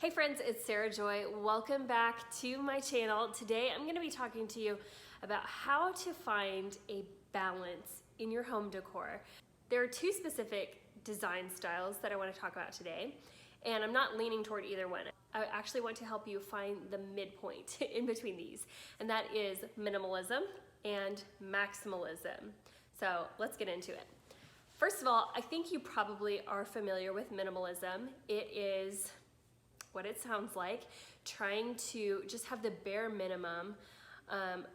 Hey friends, it's Sarah Joy. Welcome back to my channel. Today I'm going to be talking to you about how to find a balance in your home decor. There are two specific design styles that I want to talk about today, and I'm not leaning toward either one. I actually want to help you find the midpoint in between these, and that is minimalism and maximalism. So let's get into it. First of all, I think you probably are familiar with minimalism. It is what it sounds like, trying to just have the bare minimum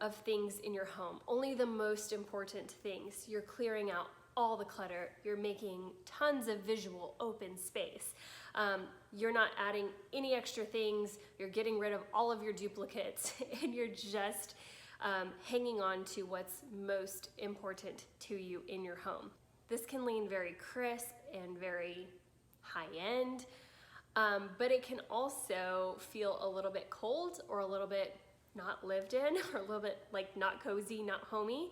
of things in your home. Only the most important things. You're clearing out all the clutter. You're making tons of visual open space. You're not adding any extra things. You're getting rid of all of your duplicates and you're just hanging on to what's most important to you in your home. This can lean very crisp and very high-end. But it can also feel a little bit cold or a little bit not lived in or a little bit like not cozy, not homey,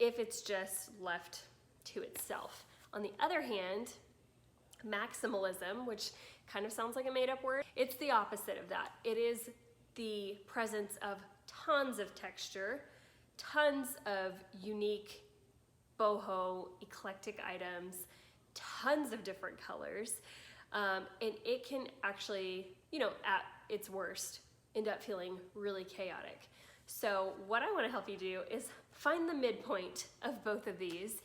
if it's just left to itself. On the other hand, maximalism, which kind of sounds like a made-up word, it's the opposite of that. It is the presence of tons of texture, tons of unique boho, eclectic items, tons of different colors. And it can actually, at its worst, end up feeling really chaotic. So what I want to help you do is find the midpoint of both of these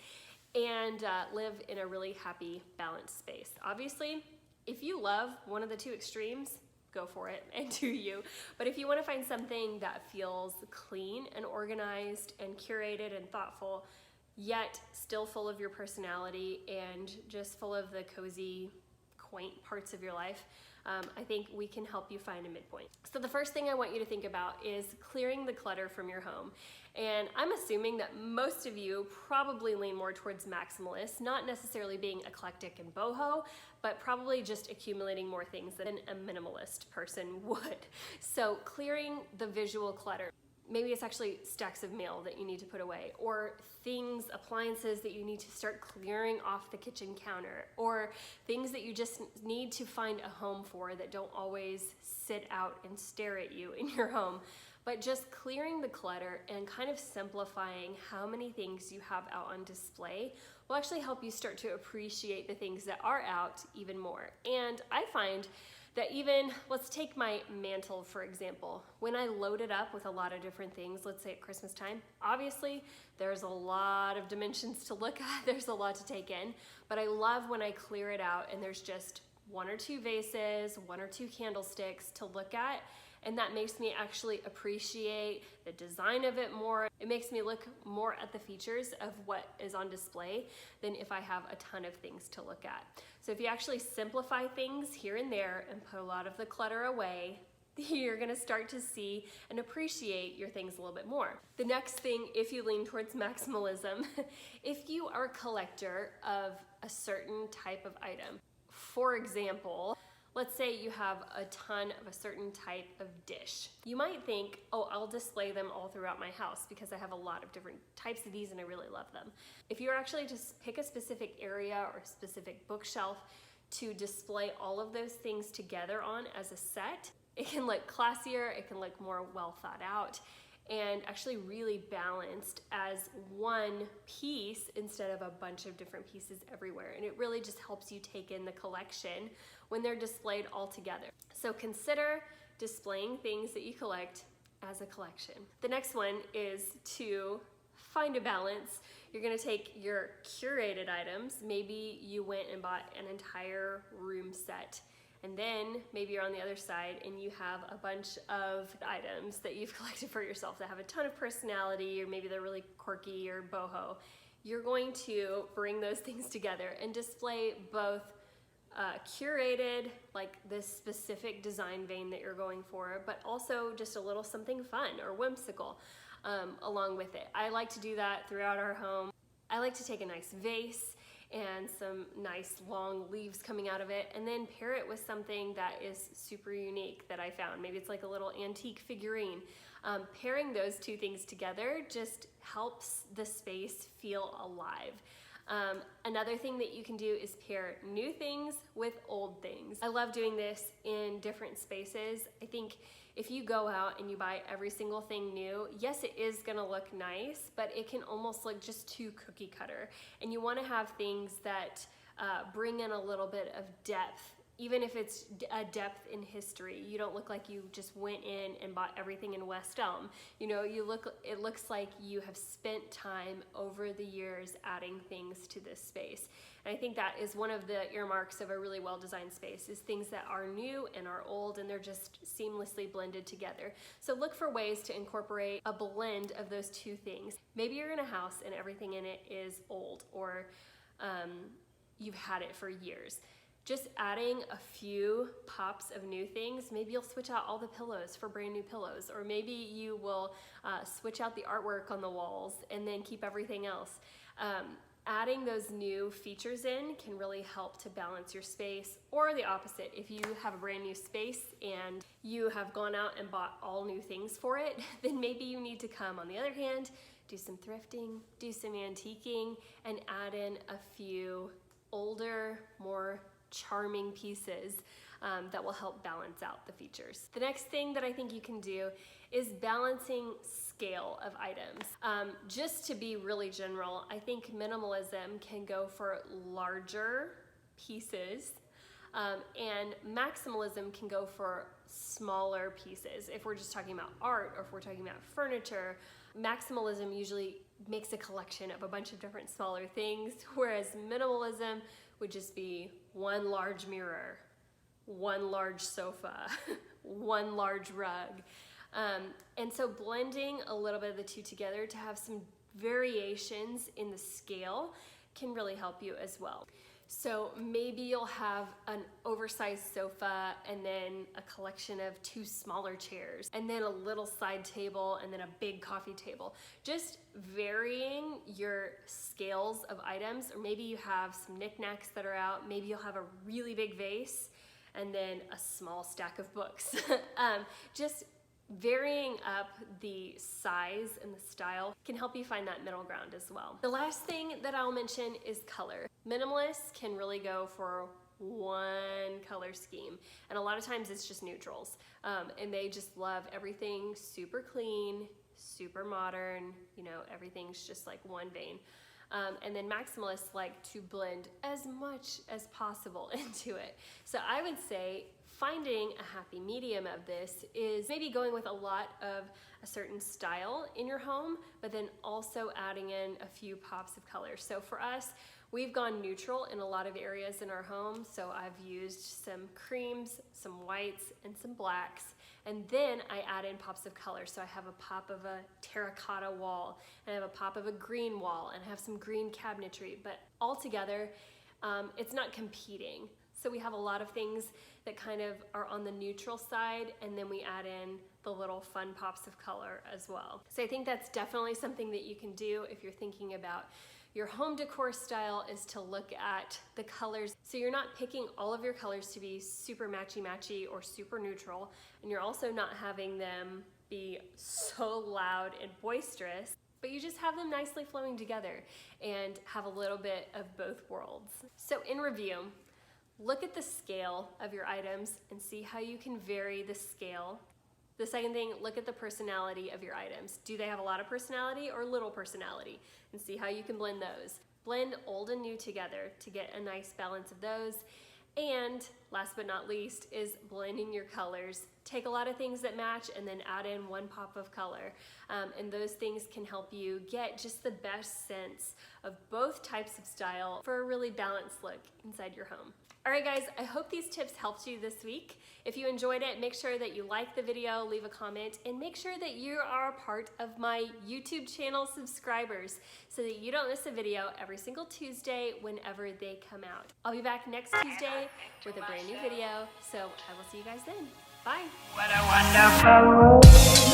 and live in a really happy, balanced space. Obviously, if you love one of the two extremes, go for it and do you. But if you want to find something that feels clean and organized and curated and thoughtful, yet still full of your personality and just full of the cozy, quaint parts of your life, I think we can help you find a midpoint. So the first thing I want you to think about is clearing the clutter from your home. And I'm assuming that most of you probably lean more towards maximalist, not necessarily being eclectic and boho, but probably just accumulating more things than a minimalist person would. So clearing the visual clutter. Maybe it's actually stacks of mail that you need to put away, or things, appliances that you need to start clearing off the kitchen counter, or things that you just need to find a home for that don't always sit out and stare at you in your home. But just clearing the clutter and kind of simplifying how many things you have out on display will actually help you start to appreciate the things that are out even more. And I find that even, let's take my mantle for example. When I load it up with a lot of different things, let's say at Christmas time, obviously there's a lot of dimensions to look at, there's a lot to take in, but I love when I clear it out and there's just one or two vases, one or two candlesticks to look at, and that makes me actually appreciate the design of it more. It makes me look more at the features of what is on display than if I have a ton of things to look at. So if you actually simplify things here and there and put a lot of the clutter away, you're gonna start to see and appreciate your things a little bit more. The next thing, if you lean towards maximalism, if you are a collector of a certain type of item, for example, let's say you have a ton of a certain type of dish. You might think, oh, I'll display them all throughout my house because I have a lot of different types of these and I really love them. If you're actually just pick a specific area or a specific bookshelf to display all of those things together on as a set, it can look classier, it can look more well thought out, and actually really balanced as one piece instead of a bunch of different pieces everywhere. And it really just helps you take in the collection when they're displayed all together. So consider displaying things that you collect as a collection. The next one is to find a balance. You're gonna take your curated items. Maybe you went and bought an entire room set, and then maybe you're on the other side and you have a bunch of items that you've collected for yourself that have a ton of personality, or maybe they're really quirky or boho. You're going to bring those things together and display both curated, like this specific design vein that you're going for, but also just a little something fun or whimsical along with it. I like to do that throughout our home. I like to take a nice vase and some nice long leaves coming out of it, and then pair it with something that is super unique that I found. Maybe it's like a little antique figurine. Pairing those two things together just helps the space feel alive. Another thing that you can do is pair new things with old things. I love doing this in different spaces. I think if you go out and you buy every single thing new, yes, it is gonna look nice, but it can almost look just too cookie cutter. And you wanna have things that bring in a little bit of depth. Even if it's a depth in history, you don't look like you just went in and bought everything in West Elm. You know, it looks like you have spent time over the years adding things to this space. And I think that is one of the earmarks of a really well-designed space, is things that are new and are old, and they're just seamlessly blended together. So look for ways to incorporate a blend of those two things. Maybe you're in a house and everything in it is old, or you've had it for years. Just adding a few pops of new things. Maybe you'll switch out all the pillows for brand new pillows, or maybe you will switch out the artwork on the walls and then keep everything else. Adding those new features in can really help to balance your space, or the opposite. If you have a brand new space and you have gone out and bought all new things for it, then maybe you need to come, on the other hand, do some thrifting, do some antiquing, and add in a few older, more charming pieces that will help balance out the features. The next thing that I think you can do is balancing scale of items. Just to be really general, I think minimalism can go for larger pieces, and maximalism can go for smaller pieces. If we're just talking about art, or if we're talking about furniture, maximalism usually makes a collection of a bunch of different smaller things, whereas minimalism would just be one large mirror, one large sofa, one large rug. And so blending a little bit of the two together to have some variations in the scale can really help you as well. So maybe you'll have an oversized sofa, and then a collection of two smaller chairs, and then a little side table, and then a big coffee table. Just varying your scales of items, or maybe you have some knickknacks that are out. Maybe you'll have a really big vase and then a small stack of books. Just varying up the size and the style can help you find that middle ground as well. The last thing that I'll mention is color. Minimalists can really go for one color scheme, and a lot of times it's just neutrals, and they just love everything super clean, super modern, you know, everything's just like one vein. And then maximalists like to blend as much as possible into it. So I would say finding a happy medium of this is maybe going with a lot of a certain style in your home, but then also adding in a few pops of color. So for us, we've gone neutral in a lot of areas in our home. So I've used some creams, some whites, and some blacks. And then I add in pops of color. So I have a pop of a terracotta wall, and I have a pop of a green wall, and I have some green cabinetry. But all together, it's not competing. So we have a lot of things that kind of are on the neutral side, and then we add in the little fun pops of color as well. So I think that's definitely something that you can do if you're thinking about your home decor style, is to look at the colors. So you're not picking all of your colors to be super matchy-matchy or super neutral, and you're also not having them be so loud and boisterous, but you just have them nicely flowing together and have a little bit of both worlds. So in review, look at the scale of your items and see how you can vary the scale. The second thing, look at the personality of your items. Do they have a lot of personality or little personality? And see how you can blend those. Blend old and new together to get a nice balance of those. And last but not least is blending your colors. Take a lot of things that match and then add in one pop of color. And those things can help you get just the best sense of both types of style for a really balanced look inside your home. All right guys, I hope these tips helped you this week. If you enjoyed it, make sure that you like the video, leave a comment, and make sure that you are a part of my YouTube channel subscribers so that you don't miss a video every single Tuesday whenever they come out. I'll be back next Tuesday with a brand new video, so I will see you guys then. Bye. What a wonderful